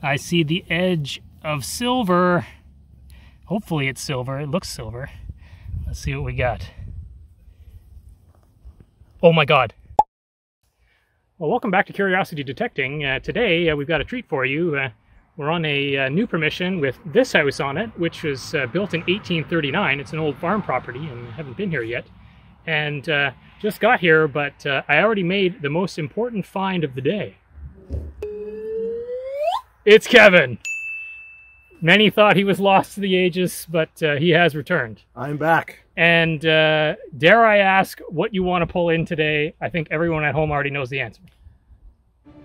I see the edge of silver. Hopefully it's silver. It looks silver. Let's see what we got. Oh my God. Well, welcome back to Curiosity Detecting. Today we've got a treat for you. We're on a new permission with this house on it, which was built in 1839. It's an old farm property and I haven't been here yet. And just got here, but I already made the most important find of the day. It's Kevin! Many thought he was lost to the ages, but he has returned. I'm back. And dare I ask what you want to pull in today? I think everyone at home already knows the answer.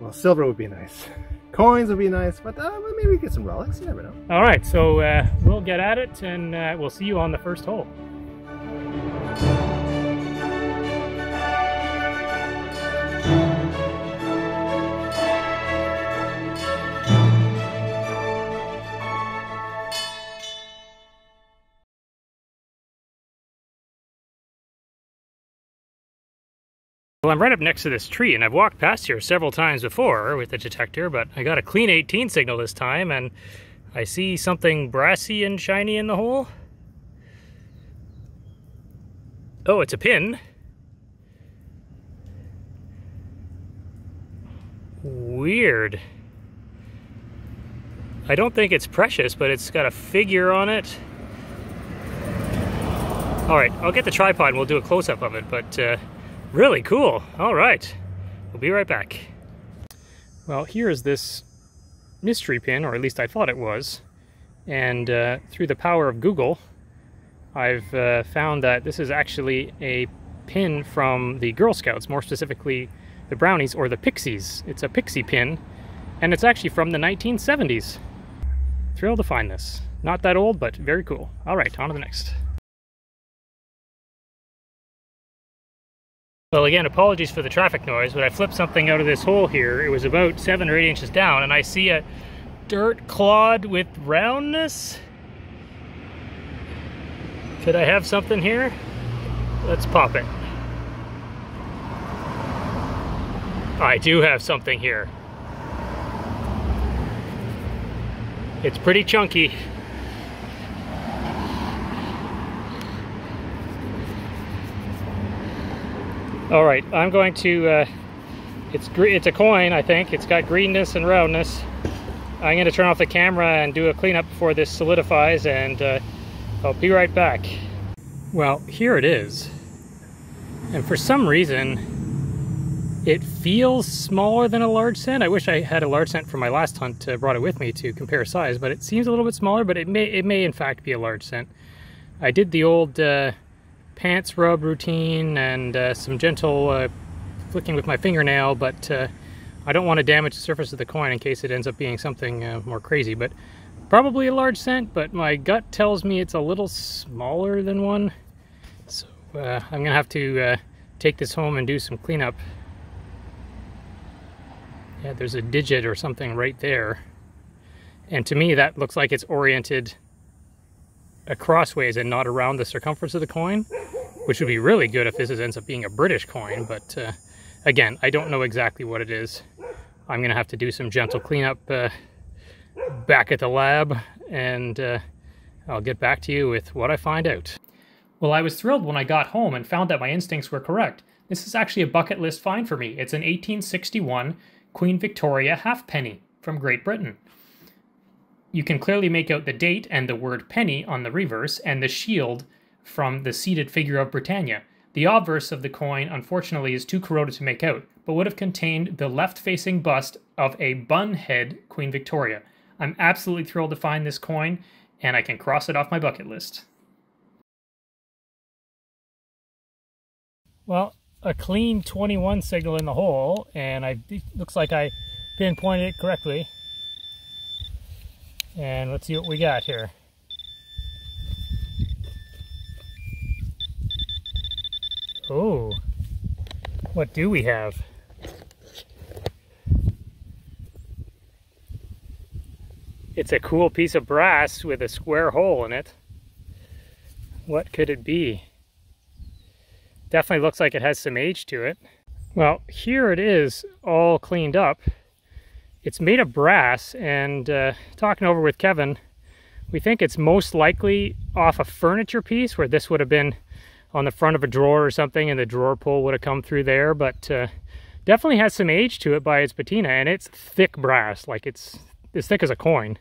Well, silver would be nice. Coins would be nice, but maybe we get some relics. You never know. All right, so we'll get at it, and we'll see you on the first hole. Well, I'm right up next to this tree, and I've walked past here several times before with the detector, but I got a clean 18 signal this time, and I see something brassy and shiny in the hole. Oh, it's a pin. Weird. I don't think it's precious, but it's got a figure on it. All right, I'll get the tripod and we'll do a close-up of it, but really cool. All right, we'll be right back. Well, here is this mystery pin, or at least I thought it was. And through the power of Google, I've found that this is actually a pin from the Girl Scouts, more specifically the Brownies or the Pixies. It's a pixie pin, and it's actually from the 1970s. Thrilled to find this. Not that old, but very cool. All right, on to the next. Well, again, apologies for the traffic noise, but I flipped something out of this hole here. It was about 7 or 8 inches down, and I see a dirt clod with roundness. Could I have something here? Let's pop it. I do have something here. It's pretty chunky. All right, I'm going to, it's a coin, I think. It's got greenness and roundness. I'm going to turn off the camera and do a cleanup before this solidifies, and I'll be right back. Well, here it is. And for some reason, it feels smaller than a large cent. I wish I had a large cent from my last hunt, brought it with me to compare size, but it seems a little bit smaller, but it may in fact be a large cent. I did the old pants rub routine and some gentle flicking with my fingernail, but I don't want to damage the surface of the coin in case it ends up being something more crazy. But probably a large cent, but my gut tells me it's a little smaller than one. So I'm gonna have to take this home and do some cleanup. Yeah, there's a digit or something right there, and to me that looks like it's oriented crossways and not around the circumference of the coin, which would be really good if this ends up being a British coin, but again, I don't know exactly what it is. I'm gonna have to do some gentle cleanup back at the lab, and I'll get back to you with what I find out. Well, I was thrilled when I got home and found that my instincts were correct. This is actually a bucket list find for me. It's an 1861 Queen Victoria halfpenny from Great Britain. You can clearly make out the date and the word penny on the reverse, and the shield from the seated figure of Britannia. The obverse of the coin, unfortunately, is too corroded to make out, but would have contained the left-facing bust of a bun-head Queen Victoria. I'm absolutely thrilled to find this coin, and I can cross it off my bucket list. Well, a clean 21 signal in the hole, and it looks like I pinpointed it correctly. And let's see what we got here. Oh, what do we have? It's a cool piece of brass with a square hole in it. What could it be? Definitely looks like it has some age to it. Well, here it is all cleaned up. It's made of brass, and talking over with Kevin, we think it's most likely off a furniture piece where this would have been on the front of a drawer or something, and the drawer pull would have come through there, but definitely has some age to it by its patina, and it's thick brass, like it's as thick as a coin.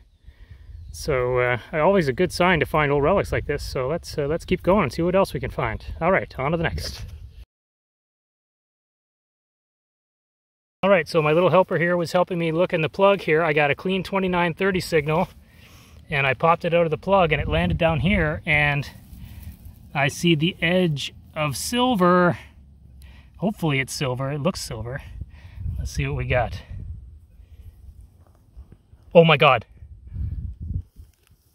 So always a good sign to find old relics like this. So let's keep going and see what else we can find. All right, on to the next. All right, so my little helper here was helping me look in the plug here. I got a clean 2930 signal, and I popped it out of the plug, and it landed down here, and I see the edge of silver. Hopefully it's silver. It looks silver. Let's see what we got. Oh my God.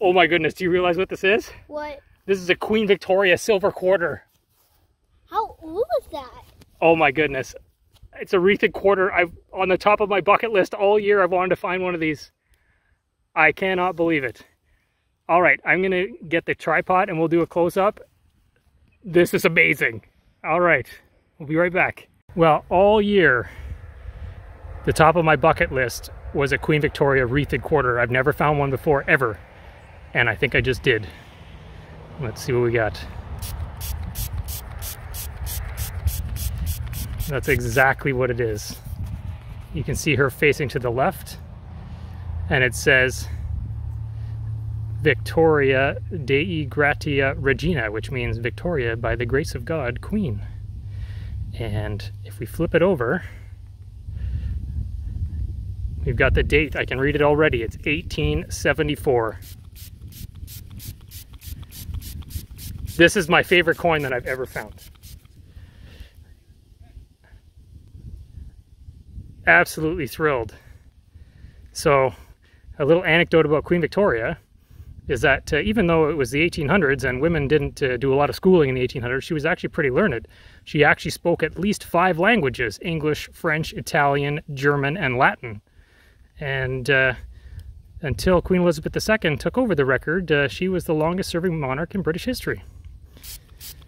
Oh my goodness, do you realize what this is? What? This is a Queen Victoria silver quarter. How old is that? Oh my goodness. It's a wreathed quarter. I've on the top of my bucket list all year. I've wanted to find one of these. I cannot believe it. All right, I'm gonna get the tripod and we'll do a close-up. This is amazing. All right, we'll be right back. Well, all year, the top of my bucket list was a Queen Victoria wreathed quarter. I've never found one before, ever. And I think I just did. Let's see what we got. That's exactly what it is. You can see her facing to the left, and it says Victoria Dei Gratia Regina, which means Victoria by the grace of God, Queen. And if we flip it over, we've got the date. I can read it already. It's 1874. This is my favorite coin that I've ever found. Absolutely thrilled. So, a little anecdote about Queen Victoria is that even though it was the 1800s and women didn't do a lot of schooling in the 1800s, she was actually pretty learned. She actually spoke at least 5 languages: English, French, Italian, German, and Latin. And until Queen Elizabeth II took over the record, she was the longest serving monarch in British history.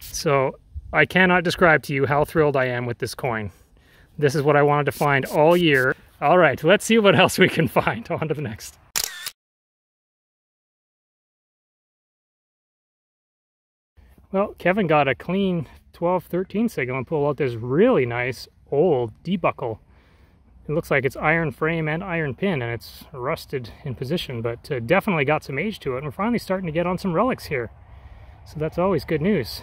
So I cannot describe to you how thrilled I am with this coin. This is what I wanted to find all year. All right, let's see what else we can find. On to the next. Well, Kevin got a clean 1213 signal and pulled out this really nice old debuckle. It looks like it's iron frame and iron pin, and it's rusted in position, but definitely got some age to it. And we're finally starting to get on some relics here. So that's always good news.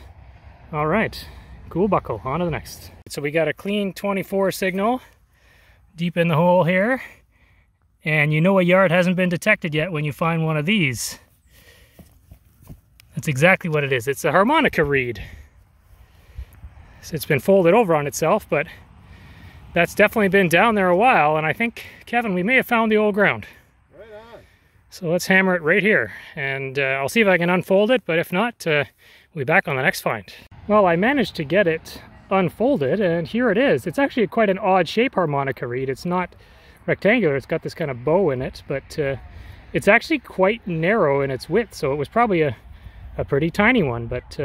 All right, cool buckle. On to the next. So we got a clean 24 signal deep in the hole here. And you know a yard hasn't been detected yet when you find one of these. That's exactly what it is. It's a harmonica reed. So it's been folded over on itself, but that's definitely been down there a while. And I think, Kevin, we may have found the old ground. Right on. So let's hammer it right here. And I'll see if I can unfold it, but if not, we'll be back on the next find. Well, I managed to get it unfolded, and here it is. It's actually quite an odd shape harmonica reed. It's not rectangular. It's got this kind of bow in it, but it's actually quite narrow in its width, so it was probably a pretty tiny one, but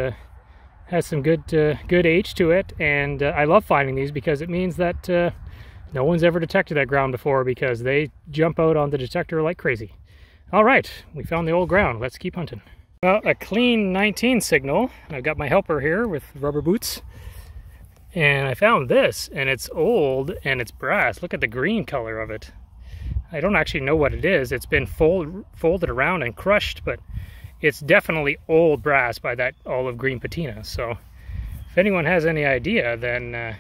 has some good age to it. And I love finding these because it means that no one's ever detected that ground before, because they jump out on the detector like crazy. All right, we found the old ground. Let's keep hunting. Well, a clean 19 signal. I've got my helper here with rubber boots. And I found this, and it's old and it's brass. Look at the green color of it. I don't actually know what it is. It's been folded around and crushed, but it's definitely old brass by that olive green patina. So if anyone has any idea, then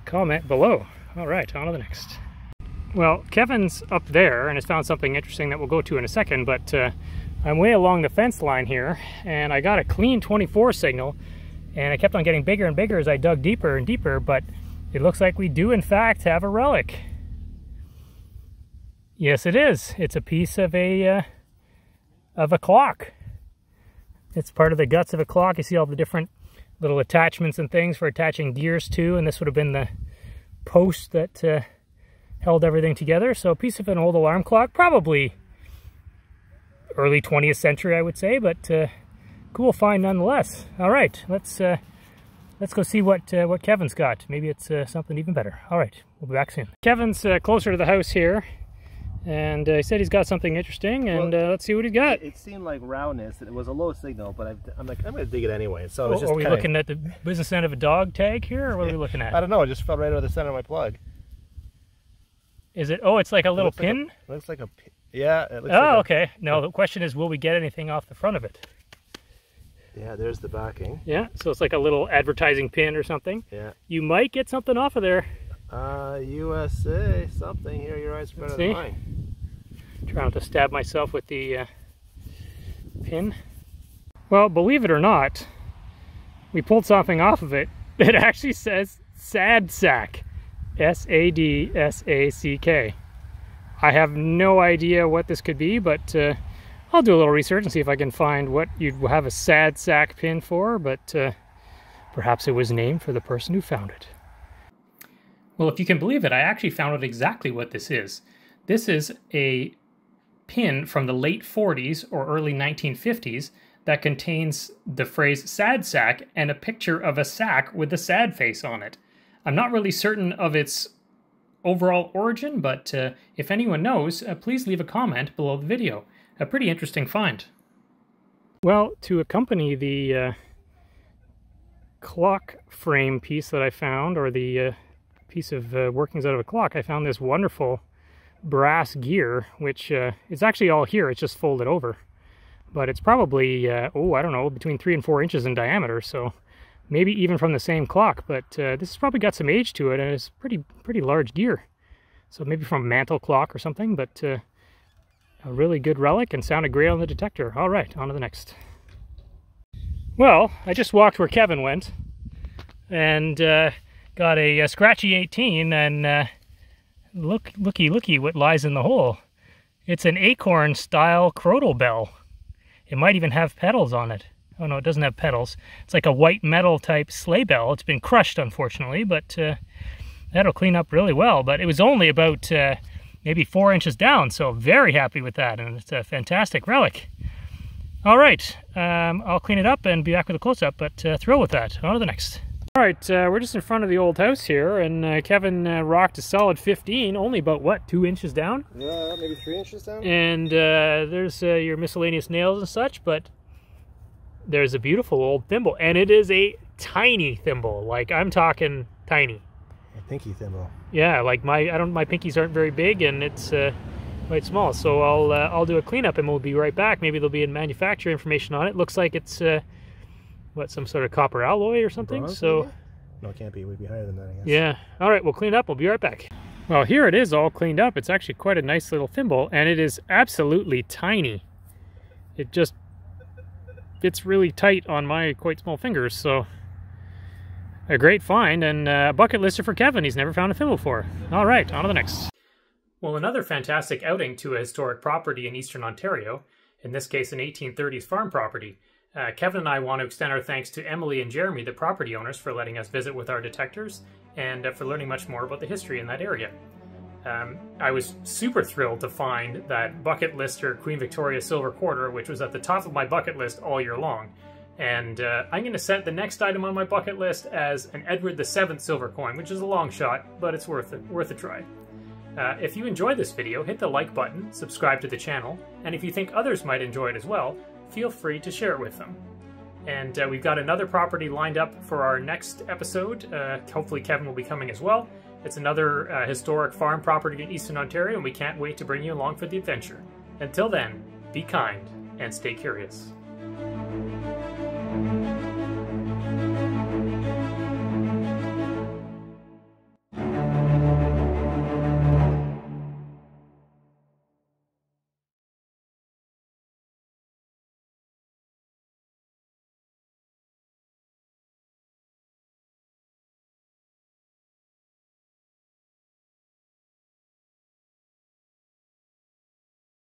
comment below. All right, on to the next. Well, Kevin's up there and has found something interesting that we'll go to in a second, but I'm way along the fence line here, and I got a clean 24 signal, and it kept on getting bigger and bigger as I dug deeper and deeper, but it looks like we do in fact have a relic. Yes, it is. It's a piece of a clock. It's part of the guts of a clock. You see all the different little attachments and things for attaching gears to, and this would have been the post that held everything together. So a piece of an old alarm clock, probably early 20th century, I would say, but cool find nonetheless. All right, let's go see what Kevin's got. Maybe it's something even better. All right, we'll be back soon. Kevin's closer to the house here, And he said he's got something interesting, and let's see what he's got. It seemed like roundness. It was a low signal, but I'm like, I'm going to dig it anyway. So it's just are we looking at the business end of a dog tag here, or what are we looking at? I don't know. It just fell right out of the center of my plug. Is it? Oh, it's like a little pin? Looks like a pin. Yeah. It looks okay. No, the question is, will we get anything off the front of it? Yeah, there's the backing. Yeah, so it's like a little advertising pin or something. Yeah. You might get something off of there. USA, something here. Your eyes are better than mine. Trying to stab myself with the pin. Well, believe it or not, we pulled something off of it. It actually says sad sack. S-A-D-S-A-C-K. I have no idea what this could be, but I'll do a little research and see if I can find what you'd have a sad sack pin for, but perhaps it was named for the person who found it. Well, if you can believe it, I actually found out exactly what this is. This is a pin from the late 40s or early 1950s that contains the phrase sad sack and a picture of a sack with a sad face on it. I'm not really certain of its overall origin, but if anyone knows, please leave a comment below the video. A pretty interesting find. Well, to accompany the clock frame piece that I found, or the piece of workings out of a clock, I found this wonderful brass gear, which is actually all here. It's just folded over. But it's probably, I don't know, between 3 and 4 inches in diameter, so maybe even from the same clock. But this has probably got some age to it, and it's pretty large gear. So maybe from a mantle clock or something, but a really good relic and sounded great on the detector. All right, on to the next. Well, I just walked where Kevin went and got a scratchy 18, and looky what lies in the hole. It's an acorn style crottle bell. It might even have pedals on it. Oh no, it doesn't have pedals. It's like a white metal type sleigh bell. It's been crushed, unfortunately, but that'll clean up really well. But it was only about maybe 4 inches down, so very happy with that, and it's a fantastic relic. All right, I'll clean it up and be back with a close-up, but thrilled with that. On to the next. All right, we're just in front of the old house here, and Kevin rocked a solid 15, only about, what, 2 inches down? Yeah, maybe 3 inches down. And there's your miscellaneous nails and such, but there's a beautiful old thimble, and it is a tiny thimble. Like, I'm talking tiny. A pinky thimble. Yeah, like my pinkies aren't very big, and it's quite small. So I'll do a cleanup, and we'll be right back. Maybe there'll be a manufacturer information on it. Looks like it's what, some sort of copper alloy or something. Bronze, so maybe? No, it can't be. We'd be higher than that, I guess. Yeah. All right, we'll clean it up. We'll be right back. Well, here it is, all cleaned up. It's actually quite a nice little thimble, and it is absolutely tiny. It just fits really tight on my quite small fingers. So a great find, and a bucket lister for Kevin. He's never found a thimble before. All right, on to the next. Well, another fantastic outing to a historic property in Eastern Ontario, in this case an 1830s farm property. Kevin and I want to extend our thanks to Emily and Jeremy, the property owners, for letting us visit with our detectors, and for learning much more about the history in that area. I was super thrilled to find that bucket lister Queen Victoria silver quarter, which was at the top of my bucket list all year long. And I'm going to set the next item on my bucket list as an Edward VII silver coin, which is a long shot, but it's worth a try. If you enjoyed this video, hit the like button, subscribe to the channel, and if you think others might enjoy it as well, feel free to share it with them. And we've got another property lined up for our next episode. Hopefully Kevin will be coming as well. It's another historic farm property in Eastern Ontario, and we can't wait to bring you along for the adventure. Until then, be kind and stay curious.